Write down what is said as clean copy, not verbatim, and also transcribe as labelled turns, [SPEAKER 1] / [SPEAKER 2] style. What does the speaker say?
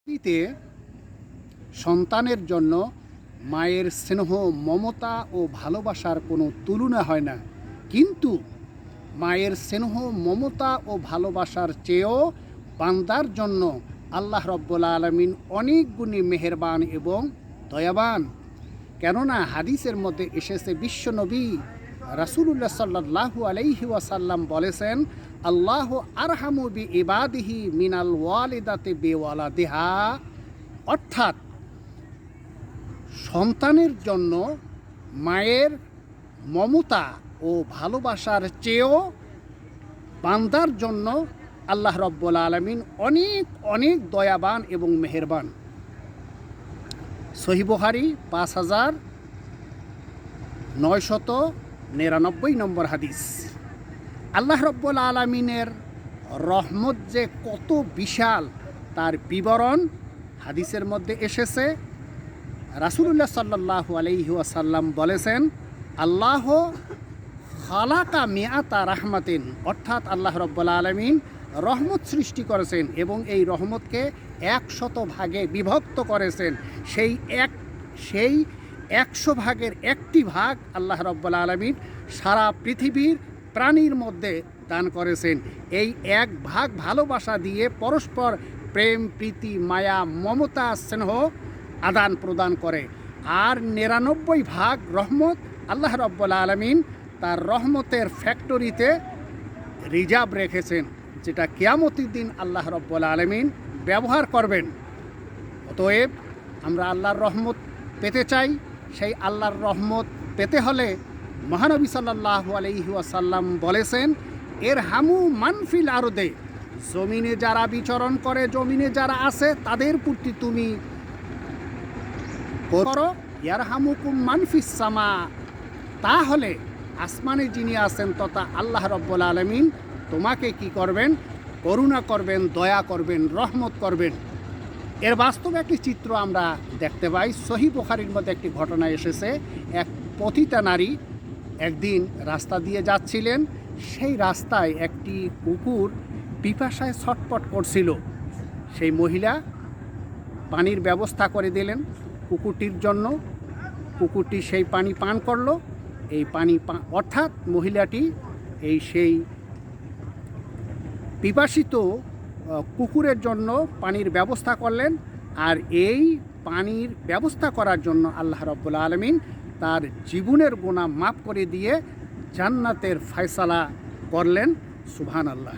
[SPEAKER 1] পৃথিবীতে সন্তানের জন্য মায়ের স্নেহ, মমতা ও ভালোবাসার কোনো তুলনা হয় না। কিন্তু মায়ের স্নেহ, মমতা ও ভালোবাসার চেয়েও বান্দার জন্য আল্লাহ রব্বুল আলামিন অনেক গুণে মেহেরবান এবং দয়াবান। কেননা হাদিসের মধ্যে এসেছে, বিশ্বনবী রাসূলুল্লাহ সাল্লাল্লাহু আলাইহি ওয়াসাল্লাম বলেছেন, আল্লাহ আরহামু বি ইবাদিহি মিনাল ওয়ালিদাতি বিওয়ালাদিহা। অর্থাৎ সন্তানের জন্য মায়ের মমতা ও ভালোবাসার চেয়েও বান্দার জন্য আল্লাহ রব্বুল আলামিন অনেক অনেক দয়াবান এবং মেহেরবান। সহিহ বুখারী 5999 নম্বর হাদিস। আল্লাহ রব্বুল আলামিনের রহমত যে কত বিশাল তার বিবরণ হাদিসের মধ্যে এসেছে। রাসূলুল্লাহ সাল্লাল্লাহু আলাইহি ওয়াসাল্লাম বলেছেন, আল্লাহ খালাকা মিআতা রাহমাতিন। অর্থাৎ আল্লাহ রব্বুল আলামিন রহমত সৃষ্টি করেছেন এবং এই রহমতকে 100 ভাগে বিভক্ত করেছেন। সেই 100 ভাগের একটি ভাগ আল্লাহ রব্বুল আলামিন সারা পৃথিবীর প্রাণীর মধ্যে দান করেছেন। এই এক ভাগ ভালোবাসা দিয়ে পরস্পর প্রেম, প্রীতি, মায়া, মমতা, স্নেহ আদান প্রদান করে। আর 99 ভাগ রহমত আল্লাহ রব্বুল আলামিন তার রহমতের ফ্যাক্টরিতে রিজার্ভ রেখেছেন, যেটা কিয়ামতের দিন আল্লাহ রব্বুল আলামিন ব্যবহার করবেন। অতএব আমরা আল্লাহর রহমত পেতে চাই। সেই আল্লাহর রহমত পেতে হলে মহানবী সাল্লাল্লাহু আলাইহি ওয়াসাল্লাম বলেছেন, এর হামু মানফিল আরদে, জমিনে যারা বিচরণ করে, জমিনে যারা আছে তাদের প্রতি তুমি করো ইয়ারহামুকুম মানফিস সামা। তাহলে আসমানে যিনি আছেন তথা আল্লাহ রব্বুল আলামিন তোমাকে কি করবেন? করুণা করবেন, দয়া করবেন, রহমত করবেন। এর বাস্তব একটি চিত্র আমরা দেখতে পাই। সহিহ বুখারীর মধ্যে একটি ঘটনা এসেছে। এক পতিতা নারী একদিন রাস্তা দিয়ে যাচ্ছিলেন। সেই রাস্তায় একটি কুকুর পিপাসায় ছটপট করছিল। সেই মহিলা পানির ব্যবস্থা করে দিলেন কুকুরটির জন্য। কুকুরটি সেই পানি পান করলো। এই পানি অর্থাৎ মহিলাটি সেই পিপাসিত কুকুরের জন্য পানির ব্যবস্থা করলেন। আর এই পানির ব্যবস্থা করার জন্য আল্লাহ রাব্বুল আলামিন তার জীবনের গুনাহ মাফ করে দিয়ে জান্নাতের ফয়সালা করলেন। সুবহানাল্লাহ।